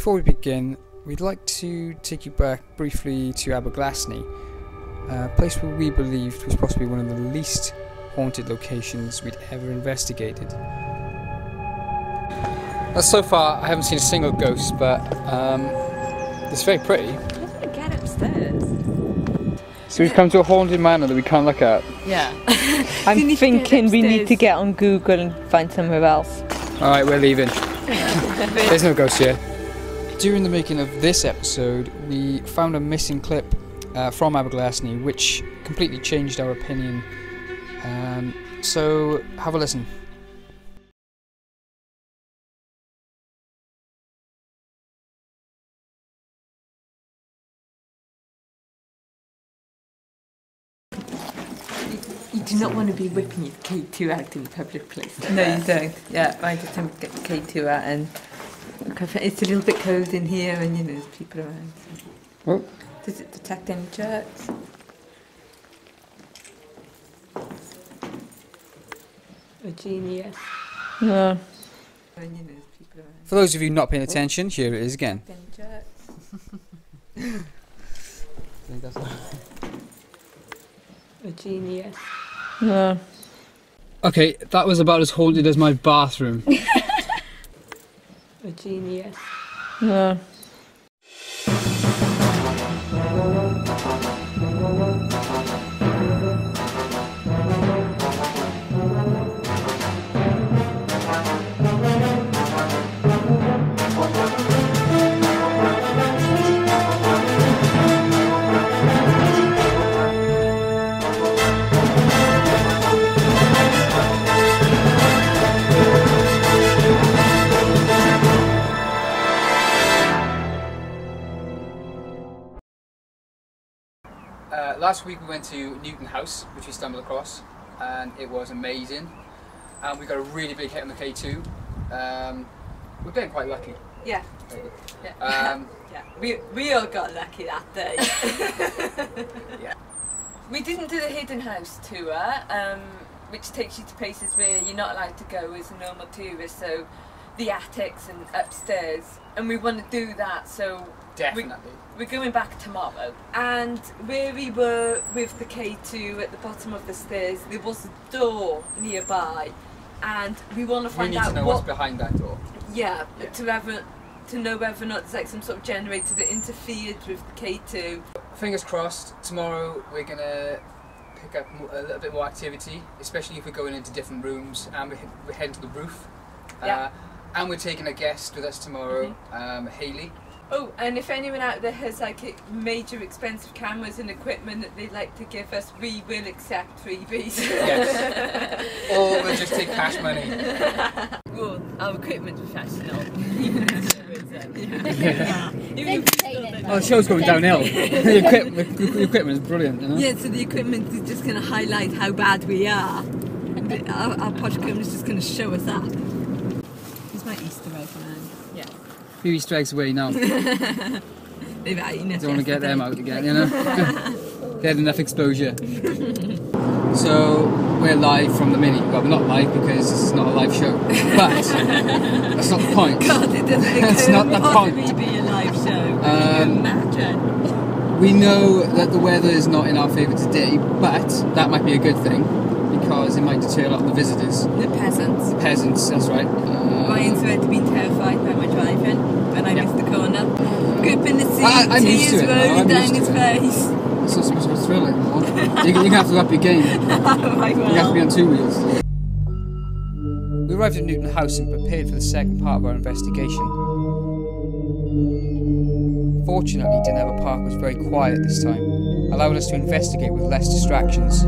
Before we begin, we'd like to take you back briefly to Aberglasney, a place where we believed was possibly one of the least haunted locations we'd ever investigated. So far, I haven't seen a single ghost, but it's very pretty. How do you get upstairs? So we've come to a haunted manor that we can't look at. Yeah. I'm thinking we need to get on Google and find somewhere else. Alright, we're leaving. There's no ghost here. During the making of this episode, we found a missing clip from Aberglasney which completely changed our opinion. So have a listen. You do not want to be whipping your K2 out in public places. No, you don't. Yeah, I just have to get the K2 out and it's a little bit cold in here and you know there's people around. So. Oh. Does it detect any jerks? A genius. No. And you know there's people around. For those of you not paying attention, here it is again. Any jerks? A genius. No. Okay, that was about as haunted as my bathroom. A genius. No. Last week we went to Newton House, which we stumbled across, and it was amazing. And we got a really big hit on the K2. We're getting quite lucky. Yeah. Yeah. Yeah. We all got lucky that day. Yeah. We didn't do the hidden house tour, which takes you to places where you're not allowed to go as a normal tourist, so the attics and upstairs, and we want to do that, so Definitely. we're going back tomorrow. And where we were with the K2 at the bottom of the stairs, there was a door nearby, and we want to find out we need to know what's behind that door. Yeah, to know whether or not there's like some sort of generator that interfered with the K2. Fingers crossed, tomorrow we're going to pick up a little bit more activity, especially if we're going into different rooms and we're heading to the roof. Yeah. And we're taking a guest with us tomorrow, Hayley. Oh, and if anyone out there has like major expensive cameras and equipment that they'd like to give us, we will accept freebies. Yes. Or we'll just take cash money. Well, our equipment's professional. Oh, the show's going downhill. The equipment is brilliant, you know? Yeah, so the equipment is just going to highlight how bad we are. Our posh equipment is just going to show us up. It's my Easter egg, man. Yeah. Few Easter eggs away now. They've eaten it. Don't want to get them out again, you know? Get enough exposure. So, we're live from the Mini. Well, we're not live because this is not a live show. But, that's not the point. God, it doesn't That's not the point. be a live show. Can you imagine? We know that the weather is not in our favour today, but that might be a good thing because it might deter a lot of the visitors. The peasants. The peasants, that's right. Ryan's meant to be terrified by my driving when I missed the corner. Gripping the seat, I'm used to tears it now, rolling I'm down used his to it. face. It's not supposed to be thrilling anymore. You're going to have to up your game. I You have to be on two wheels. We arrived at Newton House and prepared for the second part of our investigation. Fortunately, Deneva Park was very quiet this time, allowing us to investigate with less distractions.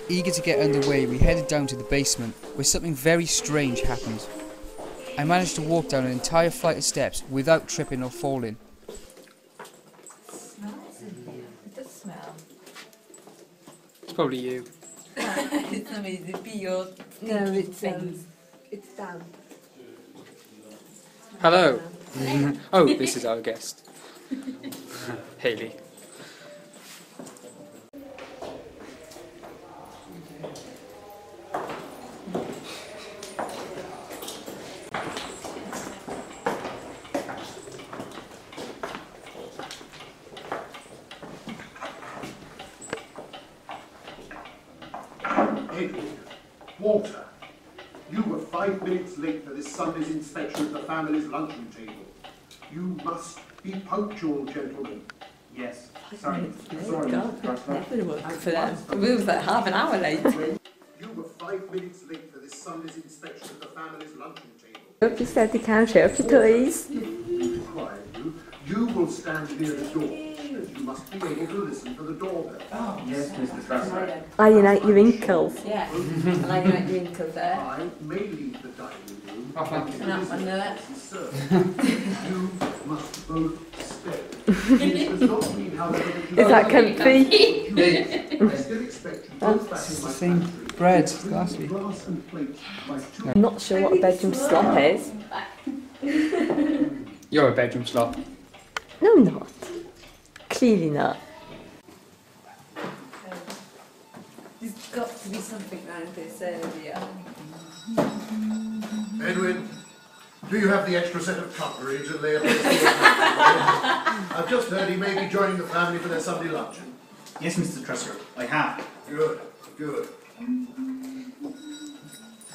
Eager to get underway, we headed down to the basement, where something very strange happened. I managed to walk down an entire flight of steps without tripping or falling. It smells in here. It does smell. It's probably you. It's amazing. Be your it's down. Hello. Oh, this is our guest. Hayley. ahead with you. Walter, you were 5 minutes late for this Sunday's inspection of the family's luncheon table. You must be punctual, gentlemen. Yes. Sorry. Oh God, never worked for them. We was like half an hour late. You were 5 minutes late for this Sunday's inspection of the family's luncheon table. Hope you said you can show you please. Quiet, you will stand near the door, and you must be able to listen for the doorbell. Oh, yes, Mr. Trusser. Iron out your wrinkles. Yeah, I iron out your wrinkles there. I may leave the dining room. Oh, thank you. Not one there. You must both stay. This does not mean, however, that you Is that comfy? I still expect you both back It's in the my same pantry. bread as last week. Glass and plate by two. I'm not sure what a bedroom slop is. You're a bedroom slot. No, I'm not. Clearly not. There's got to be something around this area. Edwin, do you have the extra set of cutlery to lay upon the table? I've just heard he may be joining the family for their Sunday luncheon. Yes, Mr. Trusser, I have. Good, good.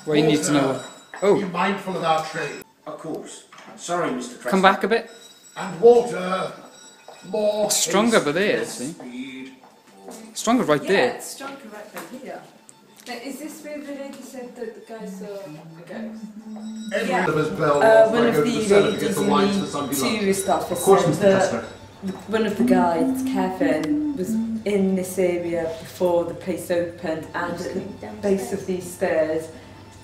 Well, you need to know. Be Oh, mindful of our trade. Of course. Sorry, Mr. Trusser. come back a bit. And Walter, more Stronger, haste but there, than see? speed. Stronger right there. it's stronger right from here. Now, is this where the lady said that the guy saw a ghost? Every Yeah. one of us bell whilst One I of go the to the cellar to get ladies the in wines for Sunday the lunch. tourist office Of course, said Mr. that Trusser. one of the guides, Kevin, was in this area before the place opened, and at the base of these stairs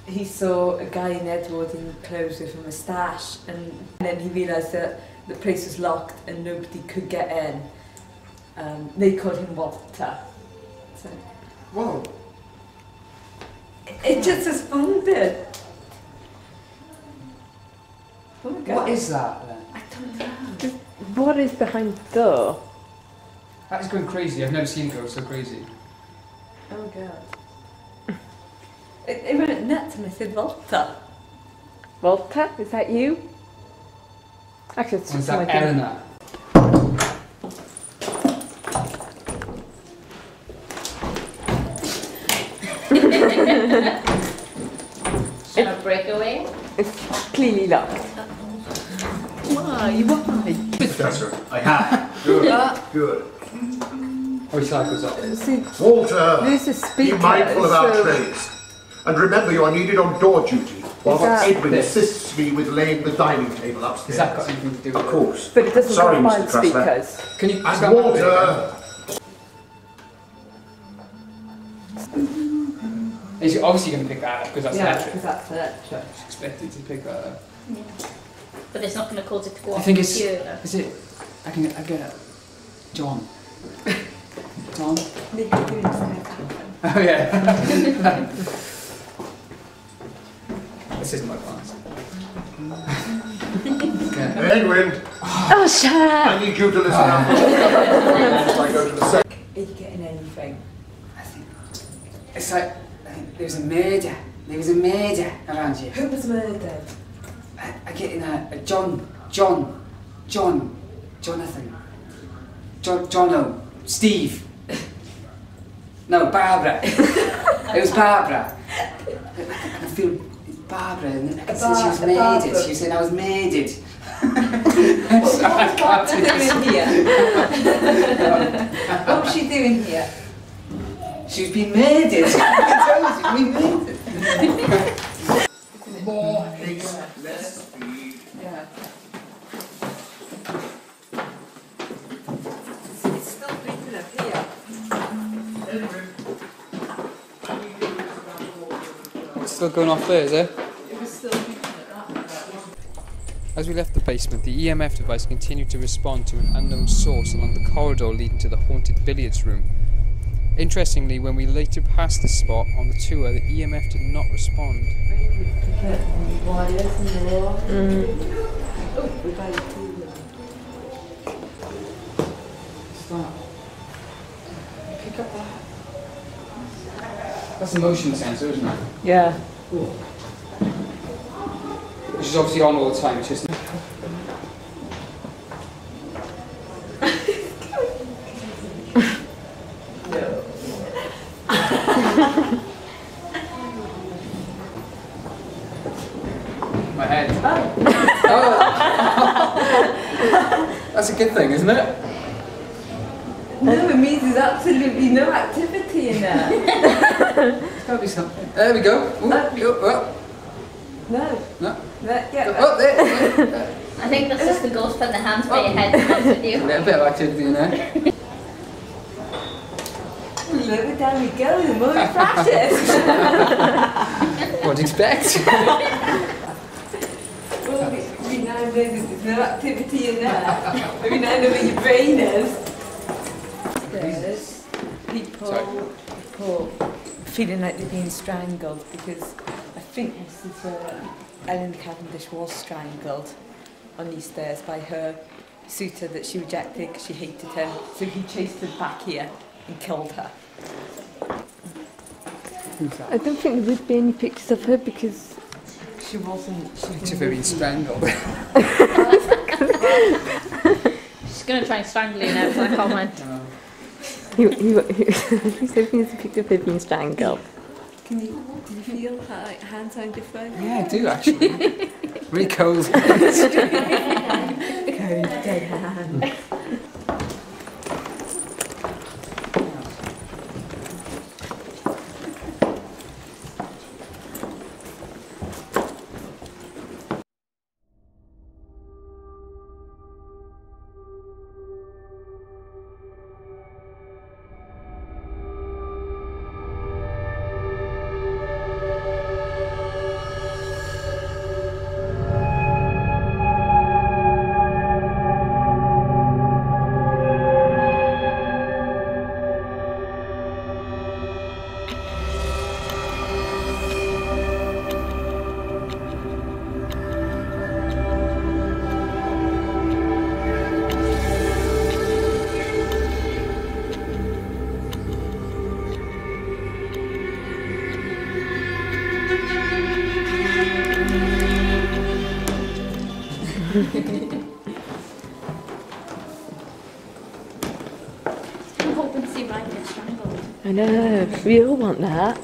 he saw a guy in Edwardian clothes with a moustache, and then he realised that the place was locked and nobody could get in. They called him Walter. So Whoa. it just responded. Oh my God. What is that then? I don't know. What is behind the door? That is going crazy. I've never seen it go so crazy. Oh God. It went nuts and I said, Walter. Walter, is that you? Actually, it's And is just that like Eleanor? A breakaway? it's clearly locked. Why? Why? Mr. Trusser, I have. Good, good. Oh, he cycles up. See, Walter, there's a be speaker. mindful of our so- trades. And remember, you are needed on door duty, while that- Edwin assists me with laying the dining table Has upstairs. that got anything to do with Of it? course. But it doesn't Sorry, have Mr. mild Trusser. speakers. Can you just And go back a bit? Walter, He's obviously going to pick that up because that's Yeah, electric. because that's electric. He's expected to pick that up. But it's not going to cause it to go I off think the it's. computer. Is it? I get it. John. John? They could do this kind of happen. Oh yeah. This isn't my class. Yeah. Edwin, Oh, shut up! I need you to listen up. I go to the second. Are you getting anything? I think it's like I think there was a murder. There was a murder around here. Who was murdered? I get in a Jonathan, Jono, Steve. No, Barbara. It was Barbara. I can feel Barbara, and I can see she was murdered. Barbara. She was saying I was murdered. What was she doing here? What was she doing here? She was being murdered. I told you, she was being murdered. More haste, less speed. Yeah. It's still creeping up here. Edwin, I need you to listen up. It's still going off there, is it? It was still creeping at that. As we left the basement, the EMF device continued to respond to an unknown source along the corridor leading to the haunted billiards room. Interestingly, when we later passed this spot on the tour, the EMF did not respond. Wires and the wall. Oh, we got it too. What's that? Pick up that. That's a motion sensor, isn't it? Yeah. Which is obviously on all the time, it's just... That's a good thing, isn't it? No, it means there's absolutely no activity in there. There's got to be something. There we go. Ooh, oh. No. No. Yeah. Oh, there. I think that's just the ghost putting their hands by your head, to be honest with A you. little bit of activity in there. Lower down we go, the more we practice. What do you expect? Well, we now know that there's no activity in there. We now know where your brain is. There's people feeling like they're being strangled because I think this is where Ellen Cavendish was strangled on these stairs by her suitor that she rejected because she hated him. So he chased her back here and killed her. I don't think there would be any pictures of her because she wasn't. She's being strangled. She's going to try and strangle you now, so I comment. He said he has a picture of her being strangled. Do you feel her hands on your phone? Yeah, I do actually. Really cold. Cold dead hands. I'm hoping to see Ryan get strangled. I know, we all want that.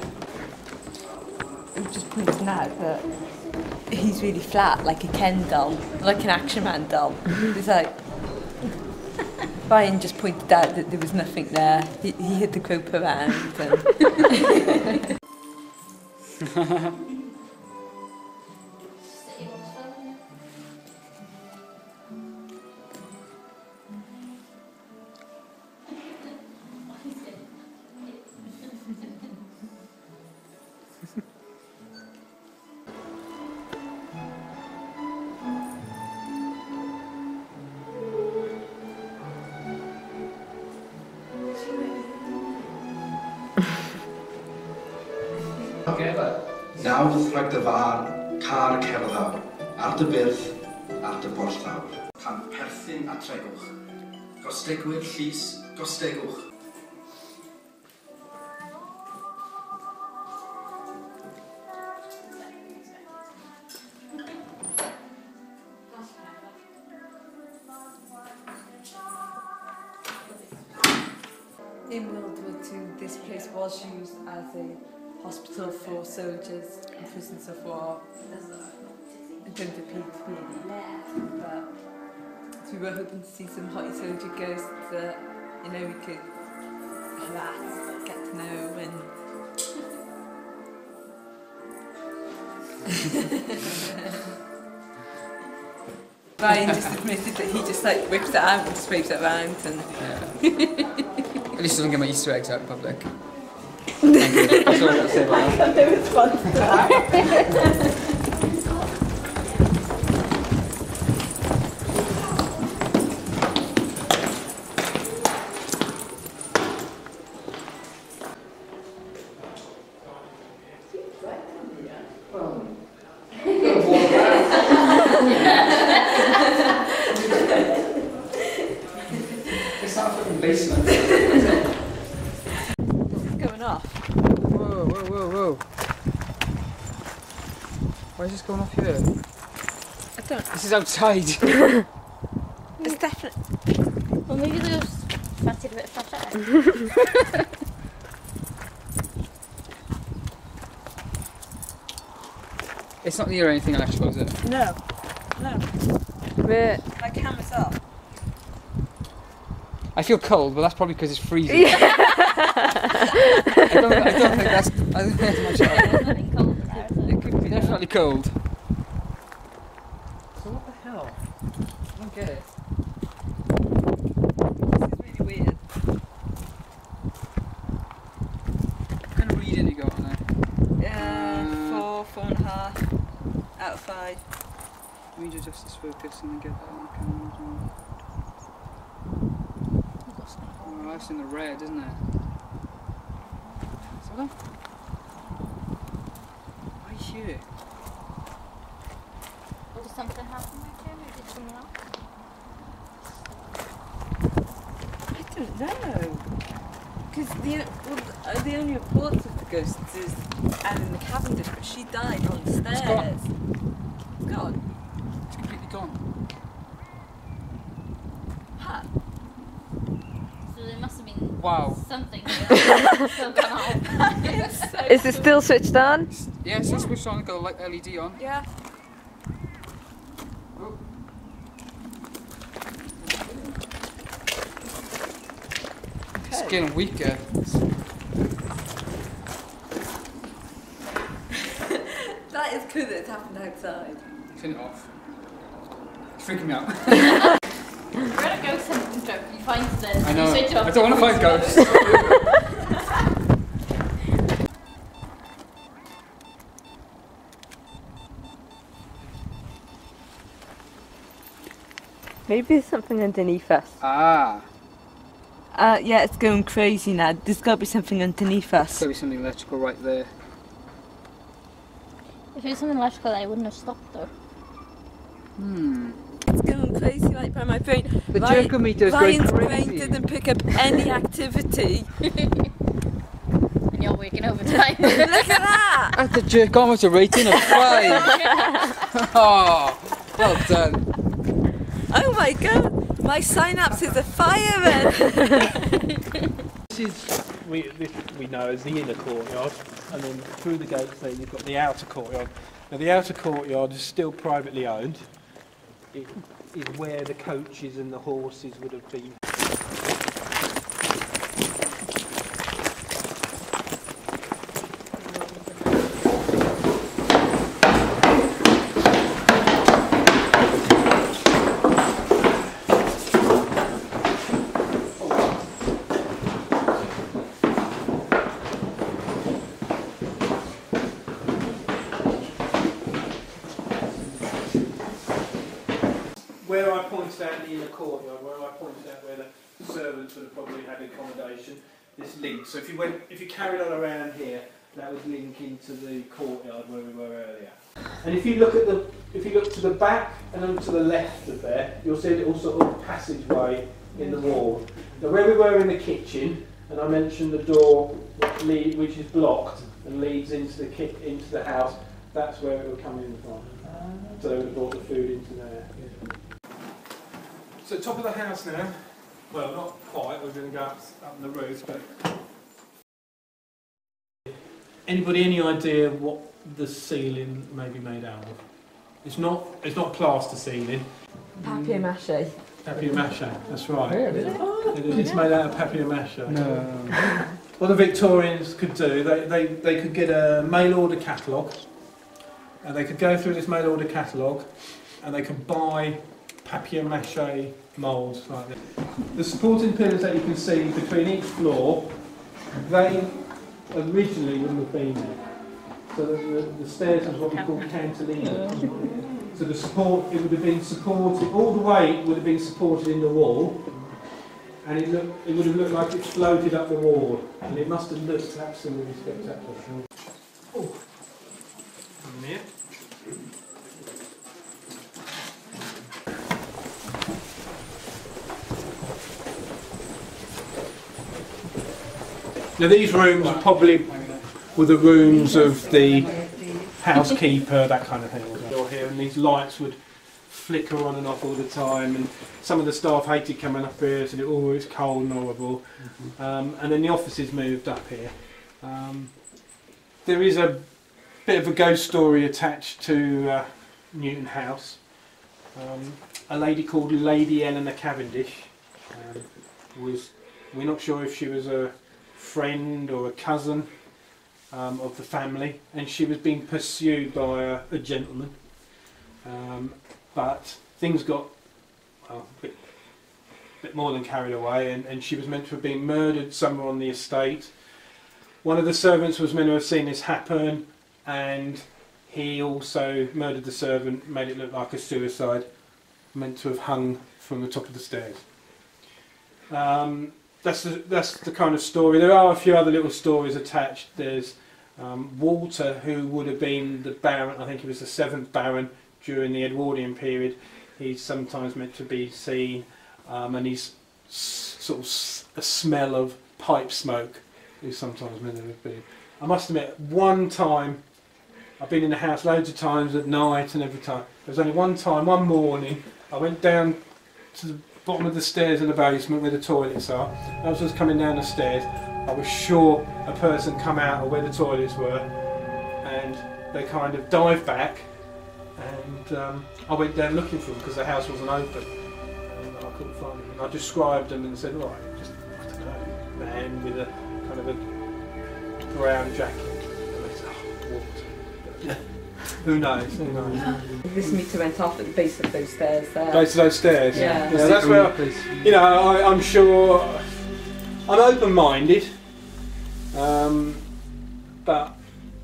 I'm just pointing out that he's really flat, like a Ken doll, like an Action Man doll. It's like, Ryan just pointed out that there was nothing there. He hid the grope around. And Nawr rhag dy far, car y cerddawr, ar dy byrth, ar dy borthawr. Can perthyn a tregwch, gostegwyr llys, gostegwch. in World War II, this place was used as a hospital for soldiers and prisoners of war. I don't appear to be any left, but we were hoping to see some hottie soldier ghosts that, you know, we could harass, get to know, and Ryan just admitted that he just like whips it out and just waves it around and At least I don't get my Easter eggs out in public. Thank you. That's all I've got to say about that. I have no response to that. It's not a fucking basement. Going off. Whoa, whoa, whoa, whoa. Why is this going off here? I don't. This is outside. It's definitely. Well, maybe they just fancied a bit of fresh air. It's not near anything electrical, is it? No. No. My camera's up. I feel cold, but that's probably because it's freezing. I don't think that's much help. There's nothing cold in there, so. It could be definitely cold. So what the hell? I don't get it. This is really weird. What kind of reading you got on there? 4.5 out of 5. Let me adjust this focus and then get that on the camera as well. Oh, that's in the red, isn't it? So that? Right here. Did something happen with him, or did someone else? I don't know. Because the only reports of the ghosts is Ellen Cavendish, but she died on the stairs. It's gone. It's completely gone. Huh. So there must have been something still gone on. Is it still switched on? Yeah, it's switched on, got a light LED on. Yeah. Oh. It's getting weaker. That is good that it's happened outside. Turn it off. It's freaking me out. We're at a ghost hunting trip, you find stairs, I know. you switch off. I don't want to find ghosts. Maybe there's something underneath us. Ah. Yeah, it's going crazy now. There's got to be something underneath us. There's got to be something electrical right there. If it was something electrical, I wouldn't have stopped though. It's going crazy right by my brain. The jerkometer is going Ryan's crazy. brain didn't pick up any activity. And you're working overtime. Look at that! That's the jerkometer rating of 5. Oh, well done. Oh my god, my synapses are firing! This is we know as the inner courtyard, and then through the gates there you've got the outer courtyard. Now the outer courtyard is still privately owned. It is where the coaches and the horses would have been. Where I pointed out the inner courtyard, where I pointed out where the servants would have probably had accommodation, this link. So if you carried on around here, that would link into the courtyard where we were earlier. And if you look to the back and then to the left of there, you'll see a little sort of passageway in the wall. Now where we were in the kitchen, and I mentioned the door which is blocked and leads into the house, that's where it would come in from. So they would have brought the food into there. So top of the house now, well not quite, we're going to go up the roof, but anybody any idea what the ceiling may be made out of? It's not a plaster ceiling. Papier-mâché. Papier-mâché, that's right. Really? It's made out of papier-mâché. No. What the Victorians could do, they could get a mail order catalogue, and they could go through this mail order catalogue, and they could buy papier-mâché moulds like this. The supporting pillars that you can see between each floor, they originally wouldn't have been there. So the stairs is what we call cantilever. So the support, it would have been supported, all the weight would have been supported in the wall, and it would have looked like it floated up the wall, and it must have looked absolutely spectacular. Oh. Come here. Now these rooms probably were the rooms of the housekeeper, that kind of thing. You're here, and these lights would flicker on and off all the time, and some of the staff hated coming up here, said, oh, it's cold and horrible. And then the offices moved up here. There is a bit of a ghost story attached to Newton House. A lady called Lady Eleanor Cavendish was, we're not sure if she was a friend or a cousin of the family, and she was being pursued by a gentleman. But things got a bit more than carried away, and she was meant to have been murdered somewhere on the estate. One of the servants was meant to have seen this happen, and he also murdered the servant, made it look like a suicide, meant to have hung from the top of the stairs. That's the kind of story. There are a few other little stories attached. There's Walter, who would have been the Baron, I think he was the 7th Baron during the Edwardian period. He's sometimes meant to be seen, and he's sort of a smell of pipe smoke is sometimes meant to have been. I must admit, one time, I've been in the house loads of times at night and every time. There was only one time, one morning, I went down to the bottom of the stairs in the basement where the toilets are. As I was just coming down the stairs, I was sure a person come out of where the toilets were, and they kind of dived back, and I went down looking for them because the house wasn't open, and I couldn't find them. And I described them and said, right, just, I don't know, man with a kind of a brown jacket. And they said, oh, Walter. Who knows? Who knows? This meter went off at the base of those stairs there. Base of those stairs? Yeah. Yeah, that's where, you know, I'm sure, I'm open-minded, but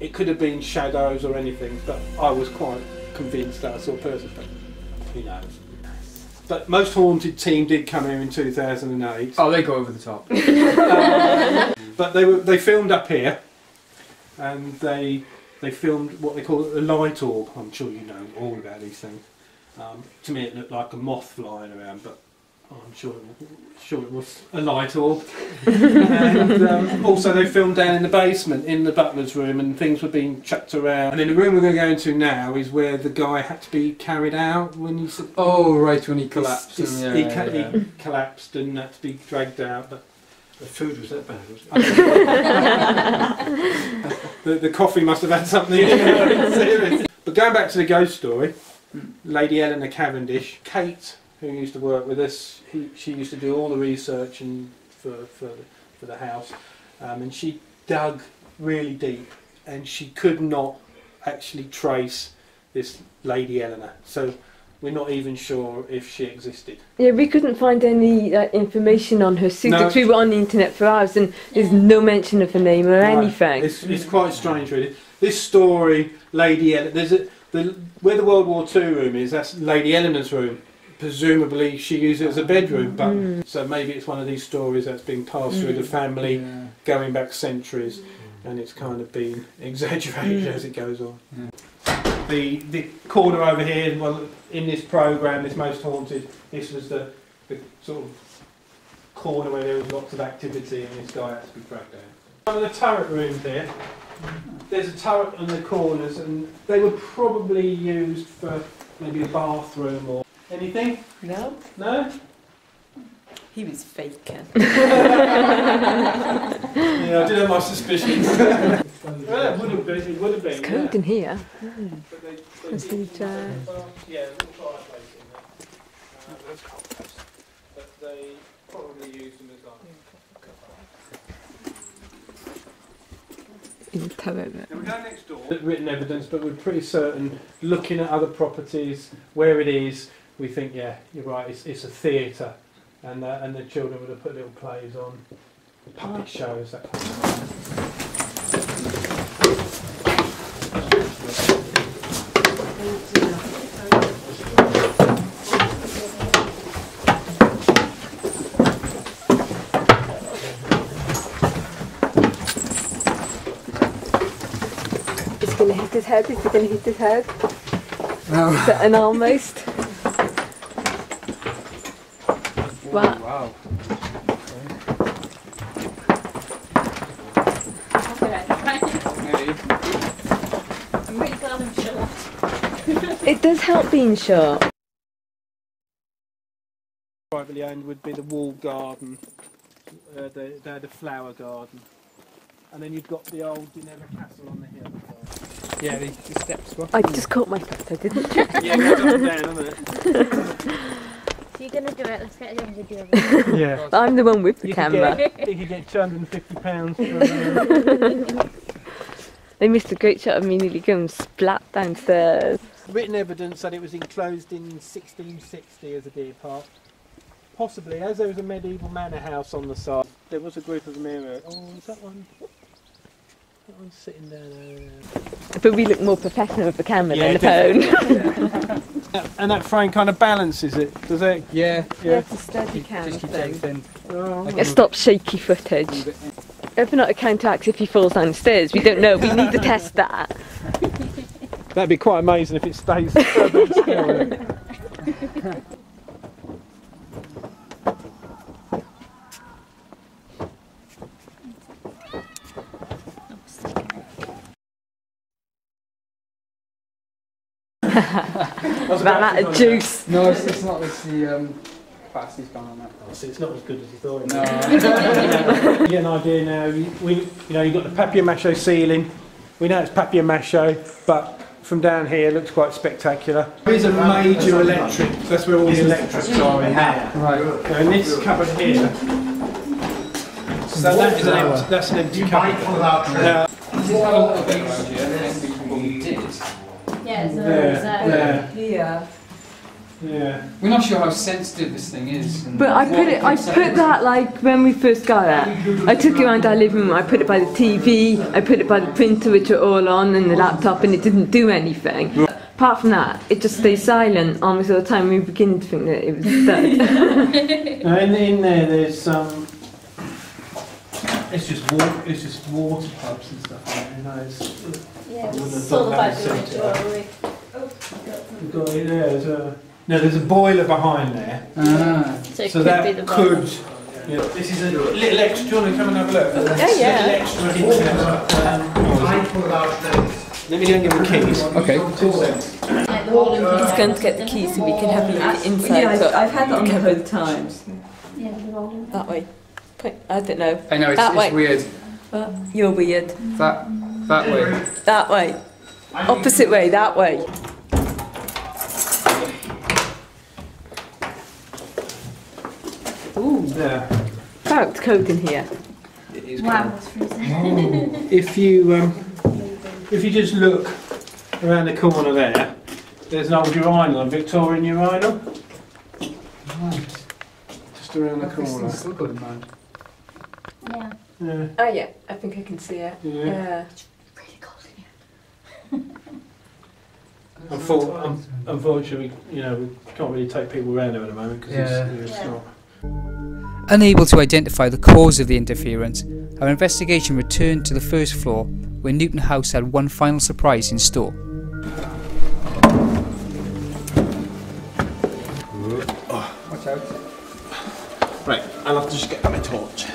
it could have been shadows or anything, but I was quite convinced that I saw a person, but who knows? But Most Haunted team did come here in 2008. Oh, they go over the top. But they filmed up here, and they filmed what they call a light orb. I'm sure you know all about these things. To me it looked like a moth flying around, but I'm sure it was a light orb. And also they filmed down in the basement, in the butler's room, and things were being chucked around. And in the room we're going to go into now is where the guy had to be carried out when he... Oh, right, when he collapsed. He collapsed and had to be dragged out. But the food was that bad, was it? the coffee must have had something in it. But going back to the ghost story, Lady Eleanor Cavendish, Kate, who used to work with us, she used to do all the research for the house, and she dug really deep, and she could not actually trace this Lady Eleanor. So we're not even sure if she existed. Yeah, we couldn't find any information on her suit. No. We were on the internet for hours, and there's no mention of her name or anything. It's quite strange, really. This story, Lady Eleanor, where the World War II room is, that's Lady Eleanor's room. Presumably she used it as a bedroom, but so maybe it's one of these stories that's been passed through the family, going back centuries, and it's kind of been exaggerated as it goes on. The corner over here, well, in this programme, this Most Haunted, this was the sort of corner where there was lots of activity, and this guy had to be dragged down. One of the turret rooms here, there's a turret on the corners, and they were probably used for maybe a bathroom or anything. No? No? He was faking. Yeah, I did have my suspicions. Well, it would have been. It would have been. It's cold in here. But Let's do that. yeah, a little fireplace in there. That's cold. But they probably used them as like. In the turret. Now we go next door. Written evidence, but we're pretty certain, looking at other properties, where it is, we think, yeah, you're right, it's a theatre, and the children would have put little plays on, puppet shows, that kind of thing. It's going to hit his head. Is it going to hit his head? Oh. Is that an almost? Wow. Wow. I'm really glad I'm short. It does help being short. Privately owned would be the walled garden, the flower garden. And then you've got the old Ginevra Castle on the hill. Yeah, the steps were. I just caught my foot, I didn't. Yeah, it goes up and down, doesn't it? If you're going to do it, let's get a video of it. Yeah. I'm the one with the You camera. could get £250 for They missed a great shot of me nearly going splat downstairs. written evidence that it was enclosed in 1660 as a deer park. Possibly, as there was a medieval manor house on the side, there was a group of them here. Oh, is that one? That one's sitting there. But we look more professional with the camera than the phone. And that frame kind of balances it, does it? Yeah. Yeah, it's a steady cam Just keep thing. everything. Oh. It stops shaky footage. Open not a counteract if he falls downstairs. We don't know. We need to test that. That'd be quite amazing if it stays still. Ran out of juice. No, it's not. It's the capacity's gone on that. Oh, so it's not as good as you thought. No. You get an idea now. You've got the papier-mâché ceiling. We know it's papier-mâché, but from down here it looks quite spectacular. There's a major electric. That's where all the electrics are in there. Right. And this cupboard here. So that is that's an empty cupboard. This is how a bit around here. And then we did. Yeah, so Yeah. Yeah. Yeah. We're not sure how sensitive this thing is. But I put that like when we first got it. I took it around our living room, I put it by the TV, I put it by the printer which are all on and the laptop, and it didn't do anything. Apart from that, it just stays silent almost all the time. We begin to think that it was dead. Now in there there's some it's just water pubs and stuff like that, you know, yeah, I wouldn't have sort thought of that like was the centre. We've got it there, there's a boiler behind there. So it So could that be the could, this is a little extra. Do you want to come and have a look? Yeah. Little extra detail. Let me go and get the keys. Okay. like the wall in He's going to get the keys so we can have a look inside. Yeah, I've had that on the both times. Yeah, the wall in That way. I don't know. I know, That way. it's weird. You're weird. That way. That way. Opposite way, that way. Ooh. There. Oh, it's cold in here. It is Wow, cold. it's freezing. If you just look around the corner there, there's an old urinal, a Victorian urinal. Right. Just around the corner. Still good, man. Yeah. Yeah. Oh yeah, I think I can see it. Yeah. Yeah. Really cold in here. Unfortunately, we can't really take people around there at the moment because it's not. Unable to identify the cause of the interference, our investigation returned to the first floor, where Newton House had one final surprise in store. Watch out. Right, I'll have to just get my torch.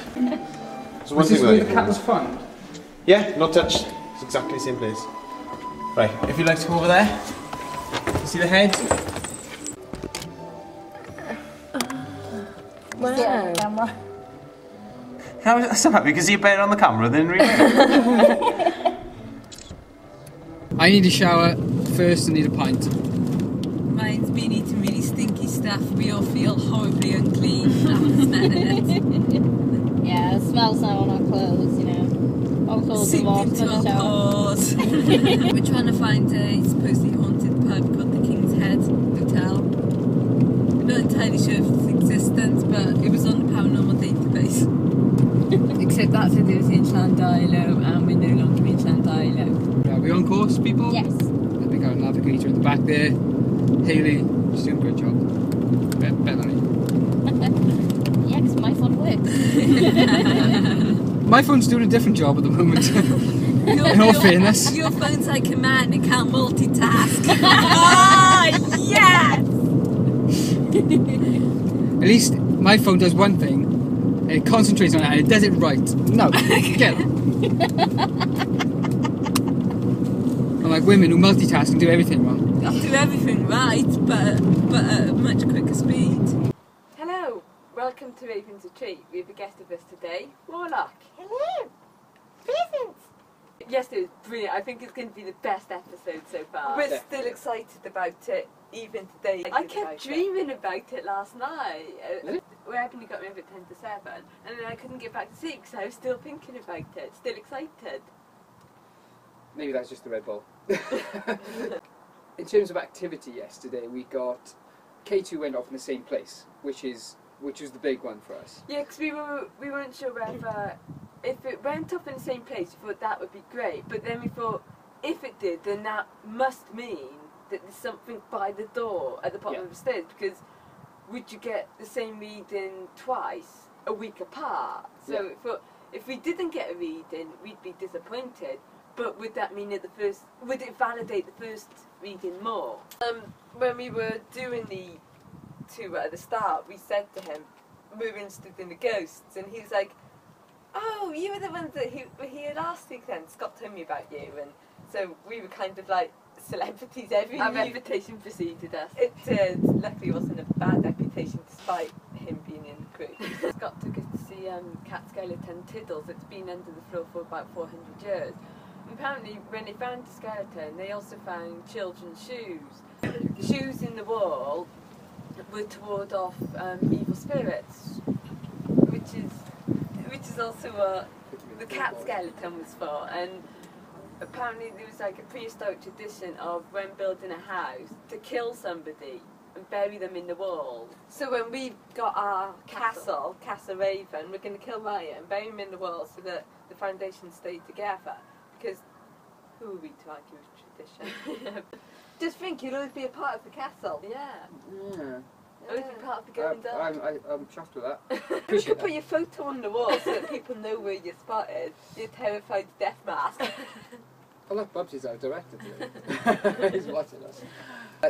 So Was this where the cat was found? Yeah, not touched. It's exactly the same place. Right, if you'd like to go over there, you see the head? Wow. Yeah, camera. I'm so happy because you're better on the camera than in real life. I need a shower first. I need a pint. Mine's been eating really stinky stuff. We all feel horribly unclean after smelling it. Yeah, it smells now on our clothes, you know. All clothes are Seeped washed into in our the shower. pores. We're trying to find a supposedly haunted pub called the King's Head Hotel. I'm not entirely sure of its existence, but it was on the paranormal database. Except that said it was in Llandilo, and we're no longer in Llandilo. Are we on course, people? Yes. We got a navigator at the back there. Haley, she's doing a great job. Better than me. Yeah, because my phone works. My phone's doing a different job at the moment. In all fairness. Your phone's like a man who can't multitask. Ah, yes! At least my phone does one thing, and it concentrates on it, and it does it right. No, get it. Unlike women who multitask and do everything wrong. I'll do everything right, but at a much quicker speed. Hello, welcome to Raven's Retreat. We have a guest with us today, Warlock. Hello. Presents. Yes, it was brilliant. I think it's going to be the best episode so far. We're still excited about it. even today. I kept dreaming about it last night. We only got me up at 10 to 7, and then I couldn't get back to sleep because I was still thinking about it, still excited. Maybe that's just the Red Bull. In terms of activity yesterday, we got K2 went off in the same place, which was the big one for us. Yeah, because we weren't sure whether if it went off in the same place, we thought that would be great. But then we thought if it did, then that must mean that there's something by the door at the bottom of the stairs. Because would you get the same reading twice a week apart? So we thought if we didn't get a reading, we'd be disappointed. But would that mean that would it validate the first reading more? When we were doing the tour at the start, we said to him, we were interested in the ghosts, and he was like, "Oh, you were the ones that were here last week then, Scott told me about you," and so we were kind of like celebrities every Our reputation preceded us. It did. Luckily it wasn't a bad reputation despite him being in the crew. Scott took us to see cat skeleton Tiddles. It's been under the floor for about 400 years. Apparently, when they found the skeleton, they also found children's shoes. The shoes in the wall were to ward off evil spirits, which is also what the cat skeleton was for. And apparently, there was like a prehistoric tradition of when building a house to kill somebody and bury them in the wall. So when we've got our Castle Raven, we're going to kill Maya and bury him in the wall so that the foundations stay together. Because who are we to argue with tradition? Just think, you'll always be a part of the castle. Yeah. Always be part of the going dark. I'm chuffed with that. You could put your photo on the wall so that people know where your spot is. Your terrified death mask. Oh look, Bubsy's our director today. He's watching us.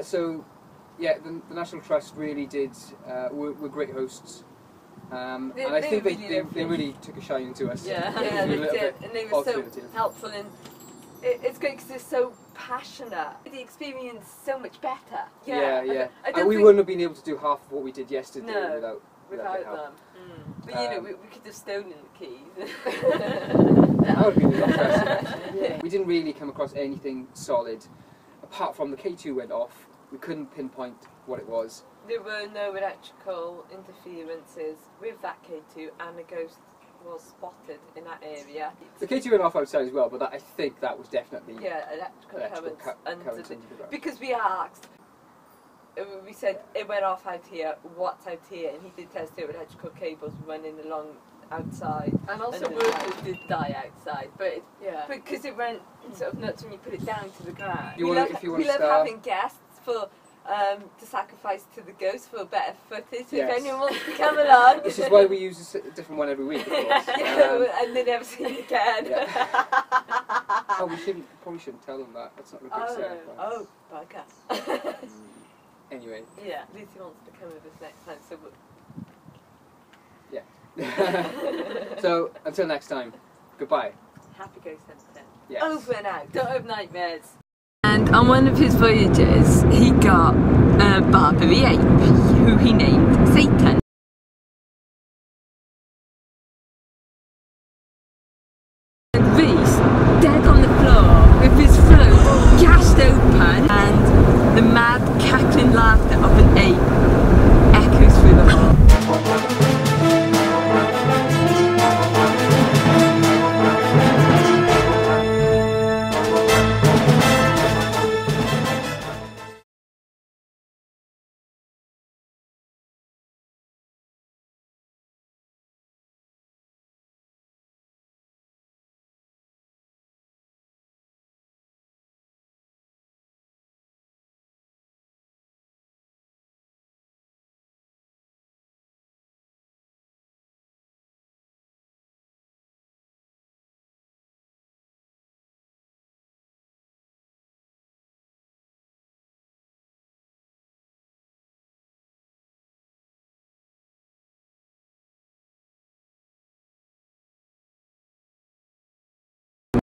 So, yeah, the National Trust really did, were great hosts. And I think they really took a shine to us. Yeah, they did, and they were so helpful, and it's great because they're so passionate. The experience so much better. Yeah. We wouldn't have been able to do half of what we did yesterday without them. But you know, we could have stolen the keys. That would be really interesting. We didn't really come across anything solid, apart from the K2 went off. We couldn't pinpoint what it was. There were no electrical interferences with that K2, and a ghost was spotted in that area. The K2 went off outside as well, but I think that was definitely electrical currents because we asked, we said it went off out here, what's out here, and he did test the electrical cables running along outside, and also workers did die outside, but because it went sort of nuts when you put it down to the ground. We love having guests for to sacrifice to the ghost for better footage. So if anyone wants to come along, this is why we use a different one every week, of course. And they never see it again. Oh, we probably shouldn't tell them that. That's not a good set. Oh, bugger. Anyway. Yeah, Lucy wants to come with us next time, so So until next time, goodbye. Happy ghost hunting. Yes. Over and out. Don't have nightmares. And on one of his voyages, he got a Barbary ape, who he named C.A.T.S.